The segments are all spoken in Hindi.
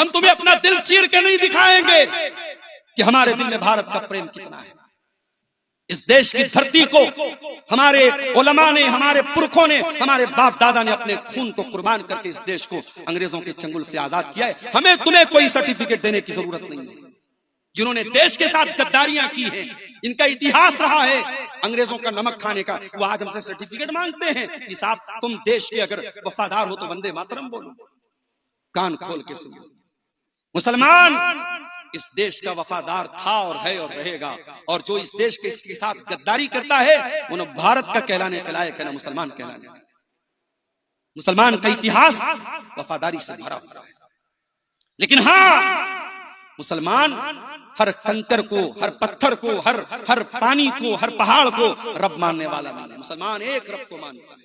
हम तुम्हें अपना दिल चीर के नहीं दिखाएंगे कि हमारे दिल में भारत का प्रेम कितना है। इस देश की धरती को हमारे उलमा ने, हमारे पुरखों ने, हमारे बाप दादा ने अपने खून को कुर्बान करके इस देश को अंग्रेजों के चंगुल से आजाद किया है। हमें तुम्हें कोई सर्टिफिकेट देने की जरूरत नहीं है। जिन्होंने देश के साथ गद्दारियां की हैं, इनका इतिहास रहा है अंग्रेजों का नमक खाने का, वो आज हमसे सर्टिफिकेट मांगते हैं कि साहब तुम देश के अगर वफादार हो तो वंदे मातरम बोलो। कान खोल के सुनो, मुसलमान इस देश का वफादार था और है और रहेगा, और जो इस देश के इसके साथ गद्दारी करता है वो न भारत का कहलाने के लायक है, न मुसलमान कहलाने का। मुसलमान का इतिहास वफादारी से भरा हुआ है। लेकिन हाँ, मुसलमान हर कंकर को, हर पत्थर को, हर पानी को, हर पहाड़ को रब मानने वाला नहीं है। मुसलमान एक रब को मानता है।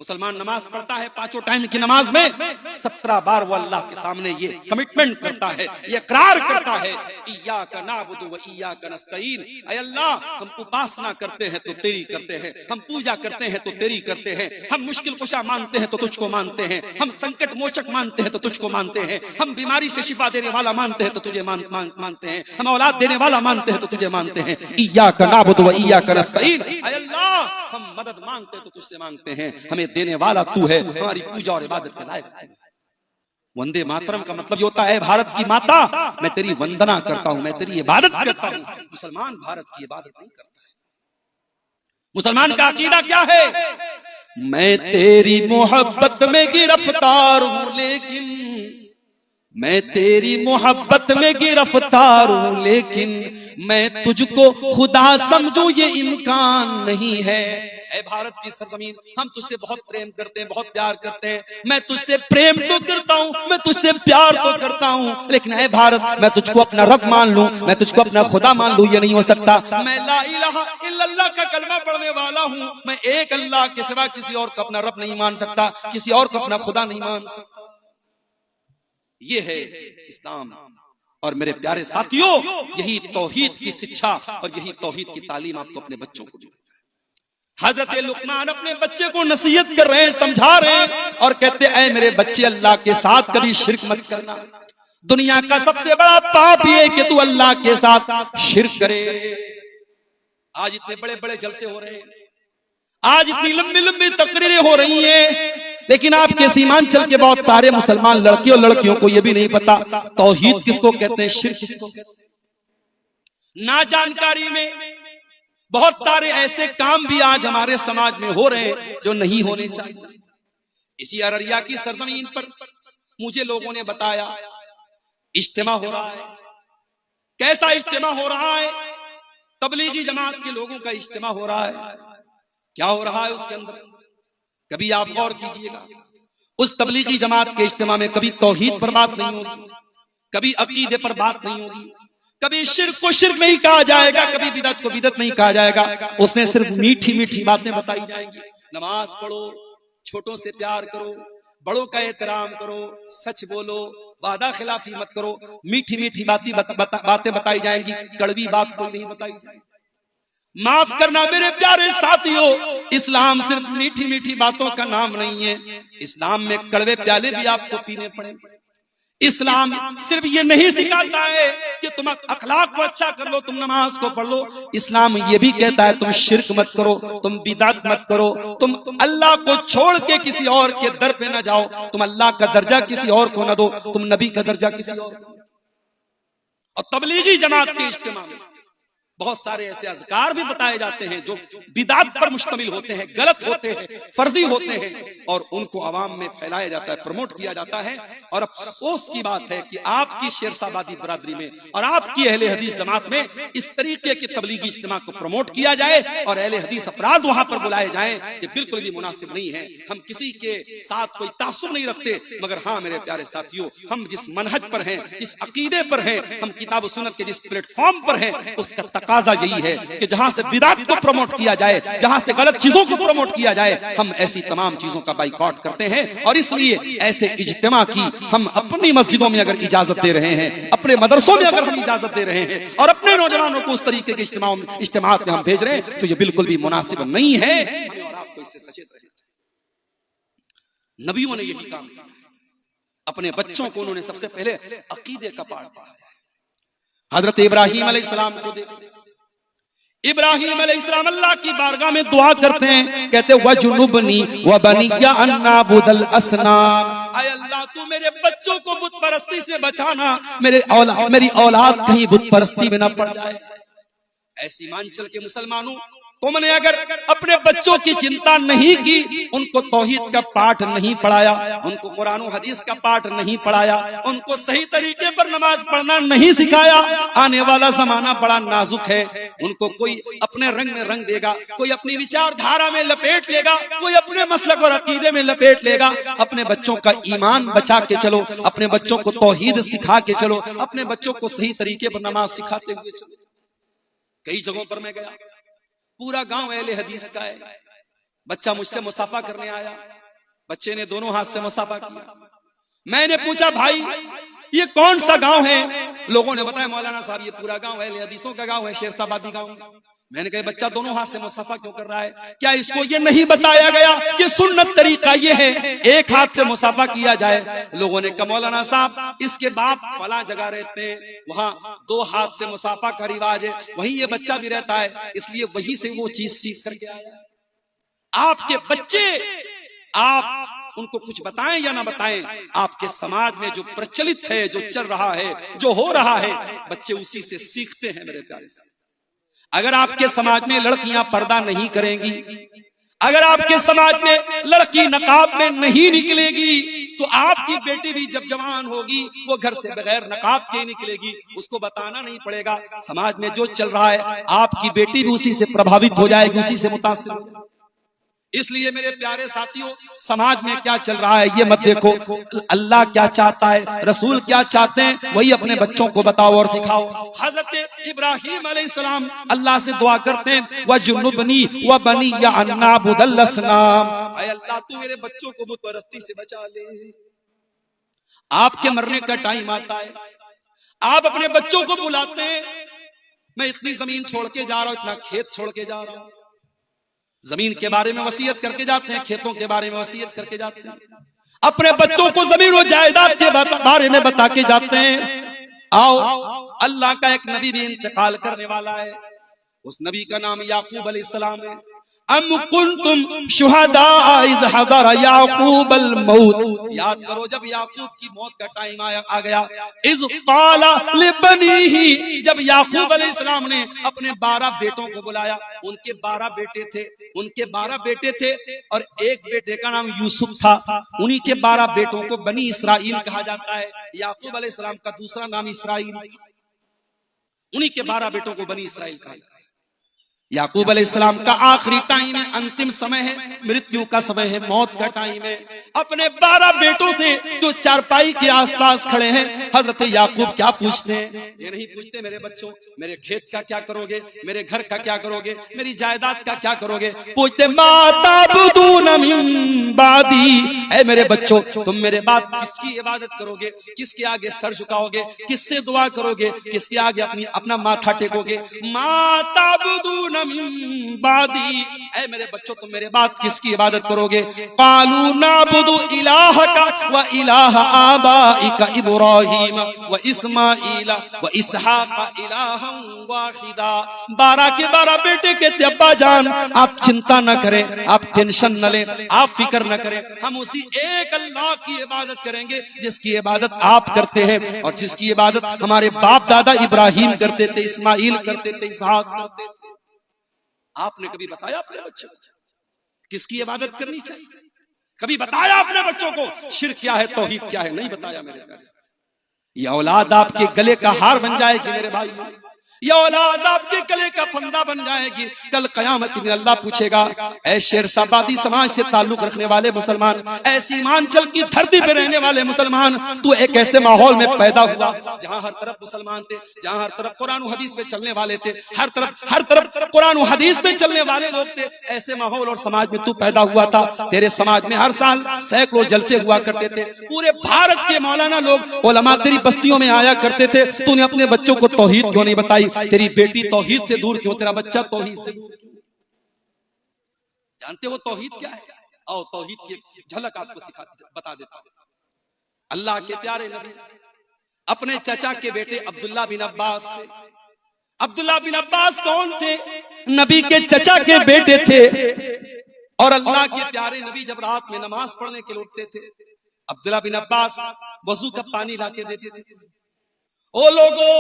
मुसलमान नमाज पढ़ता है, 5 टाइम की नमाज में 17 बार वो अल्लाह के सामने ये कमिटमेंट करता है, ये इकरार करता है, इय्याका नअबुदु व इय्याका नस्तईन। ऐ अल्लाह, हम उपासना करते हैं तो तेरी करते हैं, हम पूजा करते हैं तो तेरी करते हैं, हम मुश्किल कुशा मानते हैं तो तुझको मानते हैं, हम संकट मोचक मानते हैं तो तुझको मानते हैं, हम बीमारी से शिफा देने वाला मानते हैं तो तुझे मानते हैं, हम औलाद देने वाला मानते हैं तो तुझे मानते हैं। इय्याका नअबुदु व इय्याका नस्तईन। ऐ अल्लाह, हम मदद मांगते हैं तो तुझसे मांगते हैं, हमें देने वाला तू है, हमारी पूजा और इबादत के लायक तू है। वंदे मातरम का मतलब ये होता है, भारत की माता मैं तेरी वंदना करता हूं, मैं तेरी इबादत करता हूं। मुसलमान भारत की इबादत नहीं करता है। मुसलमान का अकीदा क्या है? मैं तेरी मोहब्बत में गिरफ्तार हूं, लेकिन मैं तेरी मोहब्बत में गिरफ्तार हूं, लेकिन मैं तुझको खुदा समझूं ये इम्कान नहीं है। ऐ भारत की सरजमीन, हम तुझसे बहुत प्रेम करते हैं, बहुत प्यार करते हैं। मैं तुझसे प्रेम तो करता हूं, मैं तुझसे प्यार तो करता हूं, लेकिन ऐ भारत, मैं तुझको अपना रब मान लूं, मैं तुझको अपना खुदा मान लूं, ये नहीं हो सकता। मैं ला इलाहा इल्लल्लाह का कलमा पढ़ने वाला हूं, मैं एक अल्लाह के सिवा किसी और को अपना रब नहीं मान सकता, किसी और को अपना खुदा नहीं मान सकता। ये है इस्लाम। और मेरे प्यारे साथियों, यही तौहीद की शिक्षा और यही तौहीद की तालीम आपको अपने बच्चों को देता है। हजरत लुकमान अपने बच्चे को नसीहत कर रहे हैं, समझा रहे हैं और कहते हैं, ऐ मेरे बच्चे, अल्लाह के साथ कभी शिर्क मत करना। दुनिया का सबसे बड़ा पाप ये है कि तू अल्लाह के साथ शिर्क करे। आज इतने बड़े बड़े जलसे हो रहे हैं, आज इतनी लंबी लंबी तकरीरें हो रही हैं, लेकिन आपके सीमांचल के बहुत सारे मुसलमान लड़के और लड़कियों को यह भी नहीं पता तौहीद किसको कहते हैं, शिर्क किसको कहते हैं। ना जानकारी में बहुत सारे ऐसे काम भी आज हमारे समाज में हो रहे हैं जो नहीं होने चाहिए। इसी अररिया की सरजमीन पर मुझे लोगों ने बताया इज्तिमा हो रहा है। कैसा इज्तिमा हो रहा है? तबलीगी जमात के लोगों का इज्तिमा हो रहा है। क्या हो रहा है उसके अंदर? कभी आप गौर कीजिएगा, उस तबलीगी जमात के इज्तिमा में कभी तौहीद पर बात नहीं होगी, कभी अकीदे पर बात नहीं होगी, कभी शिर्क को शिर्क नहीं कहा जाएगा, कभी बिदअत को बिदअत नहीं कहा जाएगा। उसमें सिर्फ मीठी मीठी बातें बताई जाएंगी। नमाज पढ़ो, छोटों से प्यार करो, बड़ों का एहतराम करो, सच बोलो, वादा खिलाफी मत करो। मीठी मीठी बातें बताई जाएंगी, कड़वी बात कोई नहीं बताई जाएगी। माफ करना मेरे प्यारे साथियों, इस्लाम सिर्फ मीठी मीठी बातों का नाम नहीं है। इस्लाम में कड़वे प्याले भी आपको पीने पड़ेंगे। इस्लाम सिर्फ ये नहीं सिखाता है कि तुम अखलाक को अच्छा कर लो, तुम नमाज को पढ़ लो। इस्लाम ये भी कहता है तुम शिर्क मत करो, तुम बिदअत मत करो, तुम अल्लाह को छोड़ के किसी और के दर पे न जाओ, तुम अल्लाह का दर्जा किसी और को न दो, तुम नबी का दर्जा किसी और को। और तबलीगी जमात के इज्तिमा में बहुत सारे ऐसे अज़कार भी बताए जाते हैं जो बिदअत पर मुश्तमिल होते हैं, गलत होते हैं, फर्जी होते हैं, और उनको अवाम में फैलाया जाता है, प्रमोट किया जाता है। और अफसोस की बात है कि आपकी शेरशाबादी बरादरी में और आपकी अहले हदीस जमात में इस तरीके के तबलीगी इज्तिमा को प्रमोट किया जाए और अहले हदीस अफराद वहां पर बुलाए जाएं, ये बिल्कुल भी मुनासिब नहीं है। हम किसी के साथ कोई तासुब नहीं रखते, मगर हाँ मेरे प्यारे साथियों, हम जिस मनहज पर हैं, जिस अकीदे पर हैं, हम किताब व सुन्नत के जिस प्लेटफॉर्म पर हैं, उसका तकाजा यही है कि जहां से बिदअत को प्रमोट किया जाए, जहां से गलत चीजों को प्रमोट किया जाए, हम ऐसी तमाम चीजों का बाइकआउट करते हैं। और इसलिए ऐसे इज्तिमा की हम अपनी मस्जिदों में अगर इजाजत दे रहे हैं, अपने मदरसों में अगर हम इजाजत दे रहे हैं और अपने नौजवानों को उस तरीके के इज्तिमात में हम भेज रहे हैं, तो ये बिल्कुल भी मुनासिब नहीं है। हमें और आपको इससे सचेत रहना चाहिए। नबियों ने यही काम किया, अपने बच्चों को उन्होंने सबसे पहले अकीदे का पाठ पढ़ाया। हजरत इब्राहिम अलैहिस्सलाम को देखो, इब्राहिम अलैहिस्सलाम अल्लाह की बारगाह में दुआ करते हैं, कहते वजुनुबनी व बनिया अन नाबुदल असनाम, आय अल्लाह तू मेरे बच्चों को बुत परस्ती से बचाना, मेरी औलाद कहीं बुत परस्ती में न पड़ जाए। ऐसी सीमांचल के मुसलमानों, तुमने अगर अपने बच्चों की चिंता नहीं की, उनको तौहीद का पाठ नहीं पढ़ाया, उनको कुरान और हदीस का पाठ नहीं पढ़ाया, उनको सही तरीके पर नमाज पढ़ना नहीं सिखाया, आने वाला जमाना बड़ा नाजुक है। उनको कोई अपने रंग में रंग देगा, कोई अपनी विचारधारा में लपेट लेगा, कोई अपने मसलक और अकीदे में लपेट लेगा। अपने बच्चों का ईमान बचा के चलो, अपने बच्चों को तौहीद सिखा के चलो, अपने बच्चों को सही तरीके पर नमाज सिखाते हुए चलो। कई जगहों पर मैं गया, पूरा गांव अहले हदीस का है। बच्चा मुझसे मुसाफा करने आया, बच्चे ने दोनों हाथ से मुसाफा किया। मैंने पूछा भाई ये कौन सा गांव है? लोगों ने बताया मौलाना साहब ये पूरा गांव अहले हदीसों का गांव है, शेरशाबादी गांव। मैंने कहा बच्चा दोनों हाथ से मुसाफा क्यों कर रहा है? क्या इसको ये नहीं बताया गया कि सुन्नत तरीका ये है एक हाथ से मुसाफा किया जाए? लोगों ने कहा मौलाना साहब इसके बाप फला जगह रहते हैं, वहां 2 हाथ से मुसाफा का रिवाज है, वहीं ये बच्चा भी रहता है, इसलिए वहीं से वो चीज सीख करके आया। आपके बच्चे, आप उनको कुछ बताएं या ना बताएं, आपके समाज में जो प्रचलित है, जो चल रहा है, जो हो रहा है, बच्चे उसी से सीखते हैं मेरे प्यारे साथी। अगर आपके समाज में लड़कियां पर्दा नहीं करेंगी, अगर आपके समाज में लड़की नकाब में नहीं निकलेगी, तो आपकी बेटी भी जब जवान होगी वो घर से बगैर नकाब के निकलेगी। उसको बताना नहीं पड़ेगा, समाज में जो चल रहा है आपकी बेटी भी उसी से प्रभावित हो जाएगी, उसी से मुतासिर हो जाएगी। इसलिए मेरे प्यारे साथियों, समाज में क्या चल रहा है ये मत देखो, अल्लाह क्या चाहता है, रसूल क्या चाहते हैं, वही अपने बच्चों को बताओ और सिखाओ। हजरत इब्राहिम अलैहिस्सलाम अल्लाह से दुआ करते हैं वजुनुबनी व बनिया अन नाबुदल असनाम, ऐ अल्लाह तू मेरे बच्चों को बुत परस्ती से बचा ले। आपके मरने का टाइम आता है, आप अपने बच्चों को बुलाते हैं, मैं इतनी जमीन छोड़ के जा रहा हूं, इतना खेत छोड़ के जा रहा हूं। जमीन के बारे में वसीयत करके जाते हैं, खेतों के बारे में वसीयत करके जाते हैं, अपने बच्चों को जमीन और जायदाद के बारे में बता के जाते हैं। आओ, अल्लाह का एक नबी भी इंतकाल करने वाला है, उस नबी का नाम याकूब अलैहिस्सलाम है। अम कुंतुम शुहदा इज़ हदर याकूब अल मौत, याद करो जब याकूब की मौत का टाइम आ गया। इज़ क़ाला लिबनीही, जब याकूब अलैहिस्सलाम ने अपने 12 बेटों को बुलाया, उनके 12 बेटे थे, उनके 12 बेटे थे और एक बेटे का नाम यूसुफ था। उन्हीं के 12 बेटों को बनी इसराइल कहा जाता है। याकूब अलैहिस्सलाम का दूसरा नाम इसराइल था, उन्हीं के 12 बेटों को बनी इसराइल कहा जाता है। याकूब अलैहिस्सलाम का आखिरी टाइम है, अंतिम समय है, मृत्यु का समय है, मौत का टाइम है। अपने 12 बेटों से जो चारपाई के आसपास खड़े हैं, हजरत याकूब क्या पूछते हैं? ये नहीं पूछते मेरे बच्चों मेरे खेत का क्या करोगे, मेरे घर का क्या करोगे, मेरी जायदाद का क्या करोगे। पूछते माताबुदून मिन बादी, ऐ मेरे बच्चों तुम मेरे बाद किसकी इबादत करोगे, किसके आगे सर झुकाओगे, किससे दुआ करोगे, किसके आगे अपना माथा टेकोगे। माताबुदून बादी, ऐ मेरे बच्चों तुम मेरे बाद किसकी इबादत करोगे। कालू नाबुदु इलाहका व इलाह आबाइका इब्राहीम व इस्माइल व इसहाक इलाहन वाहिदा। 12 के 12 बेटे कहते अब्बा जान आप चिंता न करें, आप टेंशन न लें, आप फिक्र न करें, हम उसी एक अल्लाह की इबादत करेंगे जिसकी इबादत आप करते हैं और जिसकी इबादत हमारे बाप दादा इब्राहिम करते थे, इस्माइल करते थे, इसहाक करते थे। आपने कभी बताया अपने बच्चों को किसकी इबादत करनी चाहिए? कभी बताया अपने बच्चों को शिर्क क्या है, तौहीद क्या है? नहीं बताया मेरे प्यारे। ये औलाद आपके गले का हार बन जाएगी मेरे भाई, ये औलाद आपके गले का फंदा बन जाएगी। कल कयामत के दिन अल्लाह पूछेगा, ऐ शेरशाबादी समाज से ताल्लुक रखने वाले मुसलमान, ऐ सीमांचल की धरती पे रहने वाले मुसलमान, तू एक ऐसे माहौल में पैदा हुआ जहां हर तरफ मुसलमान थे, जहां हर तरफ कुरान और हदीस पे चलने वाले थे, हर तरफ कुरान और हदीस पे चलने वाले लोग थे। ऐसे माहौल और समाज में तू पैदा हुआ था। तेरे समाज में हर साल सैकड़ों जलसे हुआ करते थे, पूरे भारत के मौलाना लोग उलमा तेरी बस्तियों में आया करते थे। तूने अपने बच्चों को तौहीद क्यों नहीं बताई? तेरी बेटी तौहीद से दूर क्यों, तेरा बच्चा तौहीद से दूर क्यों? जानते हो तौहीद क्या है? आओ तौहीद की झलक आपको बता देता हूं। अल्लाह के प्यारे नबी अपने चचा के बेटे अब्दुल्ला बिन अब्बास से, अब्दुल्ला बिन अब्बास कौन थे? नबी के चचा के बेटे थे। और अल्लाह के प्यारे नबी जब रात में नमाज पढ़ने के लिए उठते थे, अब्दुल्ला बिन अब्बास वजू का पानी लाके देते थे। ओ लोगों,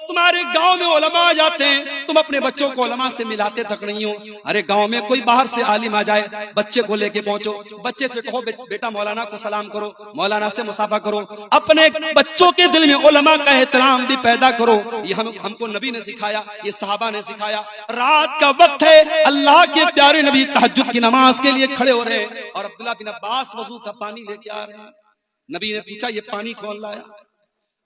तुम्हारे गांव में उलमा आ जाते हैं, तुम अपने बच्चों को उलमा से मिलाते तक नहीं हो। अरे गांव में कोई बाहर से आलिम आ जाए, बच्चे को लेके पहुंचो, बच्चे से कहो बेटा मौलाना को सलाम करो, मौलाना से मुसाफा करो। अपने बच्चों के दिल में उलमा का एहतराम भी पैदा करो। ये हमको नबी ने सिखाया, ये सहाबा ने सिखाया। रात का वक्त है, अल्लाह के प्यारे नबी तहज्जुद की नमाज के लिए खड़े हो रहे हैं और अब्दुल्ला बिन अब्बास वजू का पानी लेके आ रहे हैं। नबी ने पूछा, ये पानी कौन लाया?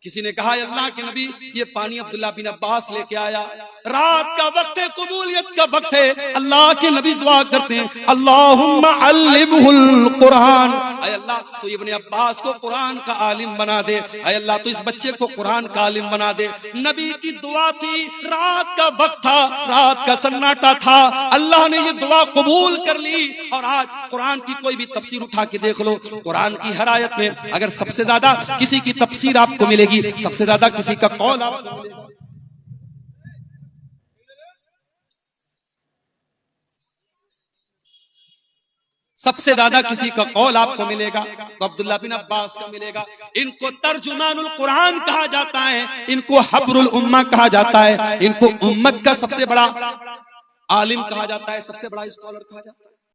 किसी ने कहा, अल्लाह के नबी ये पानी अब्दुल्ला बिन अब्बास लेके आया। रात का वक्त है, कबूलियत का वक्त है। अल्लाह के नबी दुआ करते हैं, अल्लाहुम्मा अल्लिमहुल कुरान। ऐ अल्लाह तो इब्ने अब्बास को कुरान का आलिम बना दे। ऐ अल्लाह तो इस बच्चे को कुरान का आलिम बना दे। नबी की दुआ थी, रात का वक्त था, रात का सन्नाटा था, अल्लाह ने ये दुआ कबूल कर ली। और आज कुरान की कोई भी तफसीर उठा के देख लो, कुरान की हर आयत में अगर सबसे ज्यादा किसी की तफसीर आपको मिलेगी, सबसे ज्यादा किसी का कौल आपको मिलेगा, सबसे ज्यादा किसी का कौल आपको मिलेगा तो अब्दुल्ला बिन अब्बास का मिलेगा। इनको तर्जुमानुल कुरान कहा जाता है, इनको हब्रुल उम्मा कहा जाता है, इनको उम्मत का सबसे बड़ा आलिम कहा जाता है, सबसे बड़ा स्कॉलर कहा जाता है।